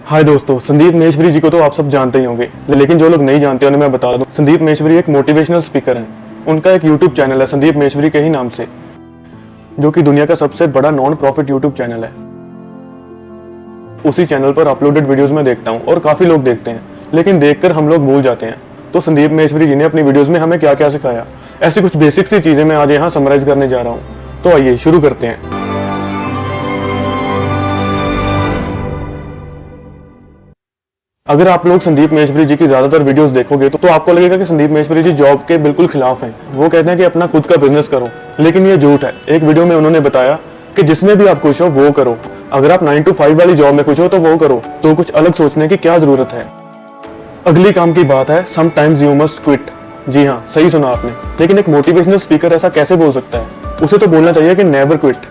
हाय दोस्तों, संदीप महेश्वरी जी को तो आप सब जानते ही होंगे, लेकिन जो लोग नहीं जानते उन्हें मैं बता दूं, संदीप महेश्वरी एक मोटिवेशनल स्पीकर हैं। उनका एक यूट्यूब चैनल है संदीप महेश्वरी के ही नाम से, जो कि दुनिया का सबसे बड़ा नॉन प्रॉफिट यूट्यूब चैनल है। उसी चैनल पर अपलोडेड वीडियोस में देखता हूँ और काफी लोग देखते हैं, लेकिन देखकर हम लोग भूल जाते हैं। तो संदीप महेश्वरी जी ने अपनी वीडियोस में हमें क्या क्या सिखाया, ऐसी कुछ बेसिक सी चीजें मैं आज यहाँ समराइज करने जा रहा हूँ। तो आइए शुरू करते हैं। अगर आप लोग संदीप महेश्वरी जी की ज्यादातर वीडियोस देखोगे तो आपको लगेगा कि संदीप महेश्वरी जी जॉब के बिल्कुल खिलाफ हैं। वो कहते हैं कि अपना खुद का बिजनेस करो, लेकिन ये झूठ है। एक वीडियो में उन्होंने बताया कि जिसमें भी आप खुश हो वो करो। अगर आप 9 to 5 वाली जॉब में खुश हो तो वो करो, तो कुछ अलग सोचने की क्या जरूरत है। अगली काम की बात है समटाइम्स यू मस्ट क्विट। जी हाँ, सही सुना आपने। लेकिन एक मोटिवेशनल स्पीकर ऐसा कैसे बोल सकता है? उसे तो बोलना चाहिए कि नेवर क्विट।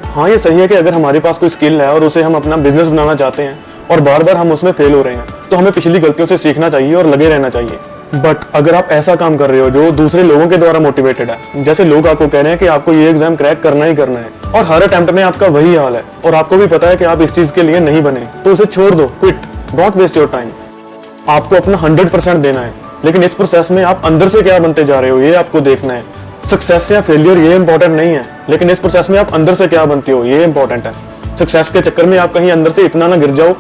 हाँ, ये सही है कि अगर हमारे पास कोई स्किल है और उसे हम अपना बिजनेस बनाना चाहते हैं और बार बार हम उसमें फेल हो रहे हैं, तो हमें पिछली गलतियों से सीखना चाहिए और लगे रहना चाहिए। बट अगर आप ऐसा काम कर रहे हो जो दूसरे लोगों के द्वारा मोटिवेटेड है, जैसे लोग आपको कह रहे हैं कि आपको ये एग्जाम क्रैक करना ही करना है और हर अटेम्प्ट में आपका वही हाल है और आपको भी पता है कि आप इस चीज के लिए नहीं बने, तो उसे छोड़ दो। Quit, don't waste your time. आपको अपना 100% देना है, लेकिन इस प्रोसेस में आप अंदर से क्या बनते जा रहे हो ये आपको देखना है। सक्सेस या फेलियर ये इंपॉर्टेंट नहीं है, लेकिन इस प्रोसेस में आप अंदर से क्या बनते हो ये इंपॉर्टेंट है। सक्सेस के चक्कर में आप कहीं अंदर से इतना ना गिर जाओ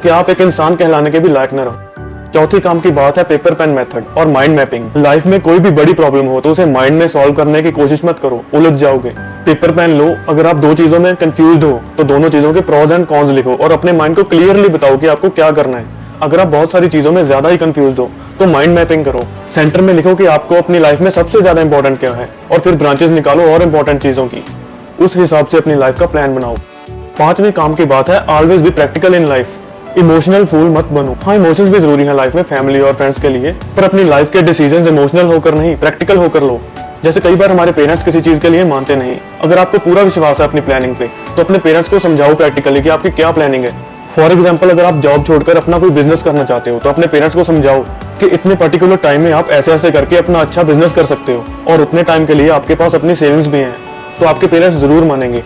कि आप एक इंसान कहलाने के भी लायक न रहो। चौथी काम की बात है पेपर पेन मेथड और माइंड मैपिंग। लाइफ में कोई भी बड़ी प्रॉब्लम हो तो उसे माइंड में सॉल्व करने की कोशिश मत करो, उलझ जाओगे। पेपर पेन लो, अगर आप दो चीजों में कंफ्यूज्ड हो तो दोनों चीजों के प्रोज एंड कॉन्स लिखो और अपने माइंड को क्लियरली बताओ कि आपको क्या करना है। अगर आप बहुत सारी चीजों में ज्यादा ही कंफ्यूज्ड हो तो माइंड मैपिंग करो। सेंटर में लिखो कि आपको अपनी लाइफ में सबसे ज्यादा इंपॉर्टेंट क्या है और फिर ब्रांचेस निकालो और इंपॉर्टेंट चीजों की। उस हिसाब से अपनी लाइफ का प्लान बनाओ। पांचवें काम की बात है always be practical in life. Emotional fool मत बनो। हाँ, इमोशंस भी जरूरी है लाइफ में, फैमिली और फ्रेंड्स के लिए, पर अपनी लाइफ के डिसीजंस इमोशनल होकर नहीं प्रैक्टिकल होकर लो। जैसे कई बार हमारे पेरेंट्स किसी चीज के लिए मानते नहीं। अगर आपको पूरा विश्वास है अपनी प्लानिंग पे तो अपने पेरेंट्स को समझाओ प्रैक्टिकली कि आपकी क्या प्लानिंग है। फॉर एग्जाम्पल, अगर आप जॉब छोड़कर अपना कोई बिजनेस करना चाहते हो तो अपने पेरेंट्स को समझाओ कि इतने पर्टिकुलर टाइम में आप ऐसे ऐसे करके अपना अच्छा बिजनेस कर सकते हो और उतने टाइम के लिए आपके पास अपनी सेविंग्स भी हैं, तो आपके पेरेंट्स जरूर मानेंगे।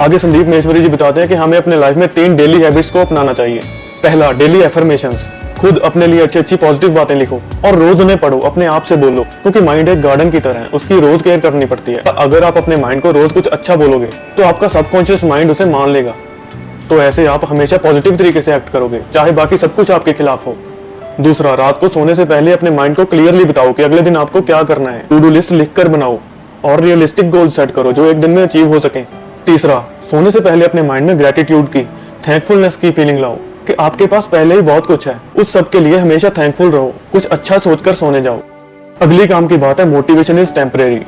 आगे संदीप महेश्वरी जी बताते हैं कि हमें अपने लाइफ में 3 डेली हैबिट्स को अपनाना चाहिए। पहला, डेली एफर्मेशंस। खुद अपने लिए अच्छी अच्छी पॉजिटिव बातें लिखो और रोज उन्हें पढ़ो, अपने आप से बोलो, क्योंकि माइंड एक गार्डन की तरह है, उसकी रोज केयर करनी पड़ती है। अगर आप अपने माइंड को रोज कुछ अच्छा बोलोगे तो आपका सबकॉन्शियस माइंड उसे मान लेगा। तो ऐसे आप हमेशा पॉजिटिव तरीके से एक्ट करोगे, चाहे बाकी सब कुछ आपके खिलाफ हो। दूसरा, रात को सोने से पहले अपने माइंड को क्लियरली बताओ कि अगले दिन आपको क्या करना है। टू डू लिस्ट लिखकर बनाओ और रियलिस्टिक गोल सेट करो जो एक दिन में अचीव हो सके। तीसरा, सोने से पहले अपने माइंड में ग्रेटिट्यूड की, थैंकफुलनेस की फीलिंग लाओ कि आपके पास पहले ही बहुत कुछ है। उस सब के लिए हमेशा थैंकफुल रहो, कुछ अच्छा सोचकर सोने जाओ। अगली काम की बात है मोटिवेशन इज टेम्परेरी।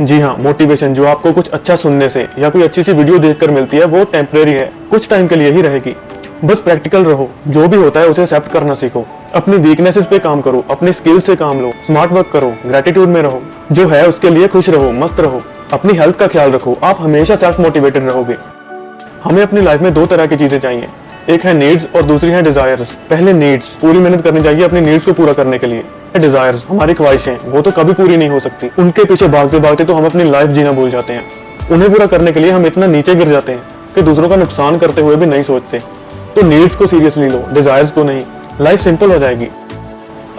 जी हाँ, मोटिवेशन जो आपको कुछ अच्छा सुनने से या कोई अच्छी सी वीडियो देखकर मिलती है वो टेम्परेरी है, कुछ टाइम के लिए ही रहेगी। बस प्रैक्टिकल रहो, जो भी होता है उसे एक्सेप्ट करना सीखो। अपनी वीकनेसेस पे काम करो, अपनी स्किल से काम लो, स्मार्ट वर्क करो, ग्रेटिट्यूड में रहो, जो है उसके लिए खुश रहो, मस्त रहो, अपनी हेल्थ का ख्याल रखो। आप हमेशा सेल्फ मोटिवेटेड रहोगे। हमें अपनी लाइफ में 2 तरह की चीजें चाहिए, एक है नीड्स और दूसरी है डिजायर्स। पहले नीड्स, पूरी मेहनत करनी चाहिए अपनी नीड्स को पूरा करने के लिए। डिजायर्स, हमारी ख्वाहिशें, वो तो कभी पूरी नहीं हो सकती। उनके पीछे भागते भागते तो हम अपनी लाइफ जीना भूल जाते हैं। उन्हें पूरा करने के लिए हम इतना नीचे गिर जाते हैं कि दूसरों का नुकसान करते हुए भी नहीं सोचते। तो नीड्स को सीरियसली लो, डिजायर्स को नहीं। लाइफ सिंपल हो जाएगी।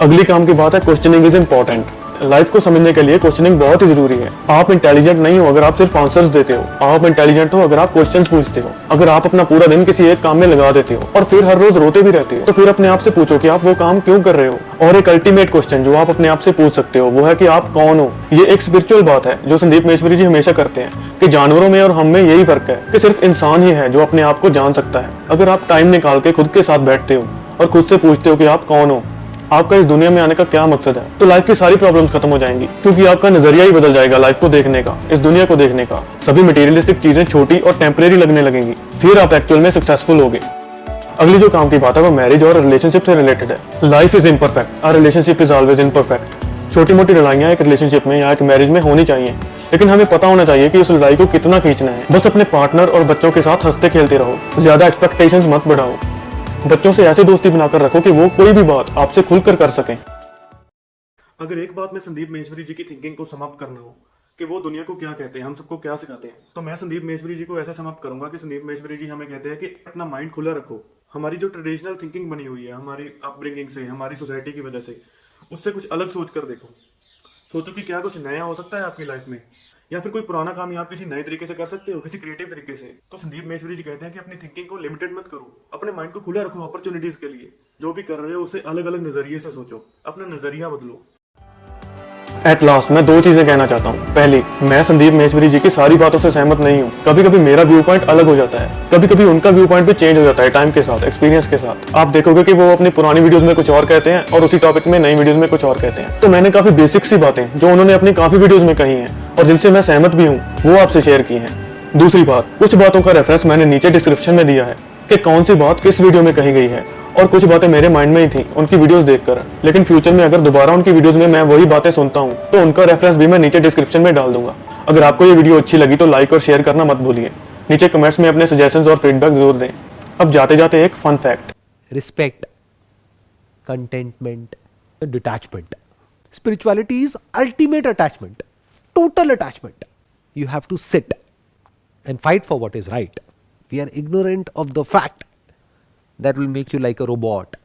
अगली काम की बात है क्वेश्चनिंग इज इंपॉर्टेंट। लाइफ को समझने के लिए क्वेश्चनिंग बहुत ही जरूरी है। आप इंटेलिजेंट नहीं हो अगर आप सिर्फ आंसर्स देते हो, आप इंटेलिजेंट हो अगर आप क्वेश्चंस पूछते हो। अगर आप अपना पूरा दिन किसी एक काम में लगा देते हो और फिर हर रोज रोते भी रहते हो, तो फिर अपने आप से पूछो कि आप वो काम क्यों कर रहे हो। और एक अल्टीमेट क्वेश्चन जो आप अपने आप से पूछ सकते हो वो है कि आप कौन हो। ये एक स्पिरिचुअल बात है जो संदीप महेश्वरी जी हमेशा करते हैं कि जानवरों में और हम में यही फर्क है कि सिर्फ इंसान ही है जो अपने आप को जान सकता है। अगर आप टाइम निकाल के खुद के साथ बैठते हो और खुद से पूछते हो कि आप कौन हो, आपका इस दुनिया में आने का क्या मकसद है, तो लाइफ की सारी प्रॉब्लम्स खत्म हो जाएंगी, क्योंकि आपका नजरिया ही बदल जाएगा लाइफ को देखने का, इस दुनिया को देखने का। सभी मटेरियलिस्टिक चीजें छोटी और टेम्परेरी लगने लगेंगी, फिर आप एक्चुअल में सक्सेसफुल होगे। अगली जो काम की बात है वो मैरिज और रिलेशनशिप से रिलेटेड है। Life is imperfect, our relationship is always imperfect. छोटी मोटी लड़ाइयां एक रिलेशनशिप में या एक मैरिज में होनी चाहिए, लेकिन हमें पता होना चाहिए कि उस लड़ाई को कितना खींचना है। बस अपने पार्टनर और बच्चों के साथ हंसते खेलते रहो, ज्यादा एक्सपेक्टेशंस मत बढ़ाओ। बच्चों से ऐसी दोस्ती बनाकर रखो कि वो कोई भी बात आपसे खुलकर कर सकें। अगर एक बात में संदीप महेश्वरी जी की थिंकिंग को समाप्त करना हो कि वो दुनिया को क्या कहते हैं, हम सबको क्या सिखाते हैं। तो मैं संदीप मेश्वरी जी को ऐसे समाप्त करूंगा कि संदीप मेश्वरी जी हमें कहते हैं कि अपना माइंड खुला रखो। हमारी जो ट्रेडिशनल थिंकिंग बनी हुई है हमारी अपब्रिंगिंग से, हमारी सोसाइटी की वजह से, उससे कुछ अलग सोच कर देखो। सोचो कि क्या कुछ नया हो सकता है आपकी लाइफ में, या फिर कोई पुराना काम ही आप किसी नए तरीके से कर सकते हो, किसी क्रिएटिव तरीके से। तो संदीप मेश्वरी जी कहते हैं कि अपनी थिंकिंग को लिमिटेड मत करो, अपने माइंड को खुला रखो अपॉर्चुनिटीज के लिए। जो भी कर रहे हो उसे अलग अलग नजरिए से सोचो, अपना नजरिया बदलो। एट लास्ट मैं दो चीजें कहना चाहता हूँ। पहली, मैं संदीप मेश्वरी जी की सारी बातों से सहमत नहीं हूँ। कभी कभी मेरा व्यू पॉइंट अलग हो जाता है, कभी कभी उनका व्यू पॉइंट भी चेंज हो जाता है टाइम के साथ, एक्सपीरियंस के साथ। आप देखोगे कि वो अपनी पुरानी वीडियोस में कुछ और कहते हैं और उसी टॉपिक में नई वीडियोस में कुछ और कहते हैं। तो मैंने काफी बेसिक सी बातें जो उन्होंने अपनी काफी वीडियोस में कही हैं और जिनसे मैं सहमत भी हूँ, वो आपसे शेयर की हैं। दूसरी बात, कुछ बातों का रेफरेंस मैंने नीचे डिस्क्रिप्शन में दिया है कि कौन सी बात किस वीडियो में कही गई है, और कुछ बातें मेरे माइंड में ही थी उनकी वीडियोस देखकर। लेकिन फ्यूचर में अगर दोबारा उनकी वीडियोस में मैं वही बातें सुनता हूँ तो उनका रेफरेंस भी मैं नीचे डिस्क्रिप्शन में डाल दूंगा। अगर आपको ये वीडियो अच्छी लगी तो लाइक और शेयर करना मत भूलिए। नीचे कमेंट्स में अपने सजेशंस और फीडबैक जरूर दें। अब जाते जाते एक fun fact, respect, contentment, detachment. Spirituality is ultimate attachment, total attachment. You have to sit and fight for what is right. We are ignorant of the fact that will make you like a robot.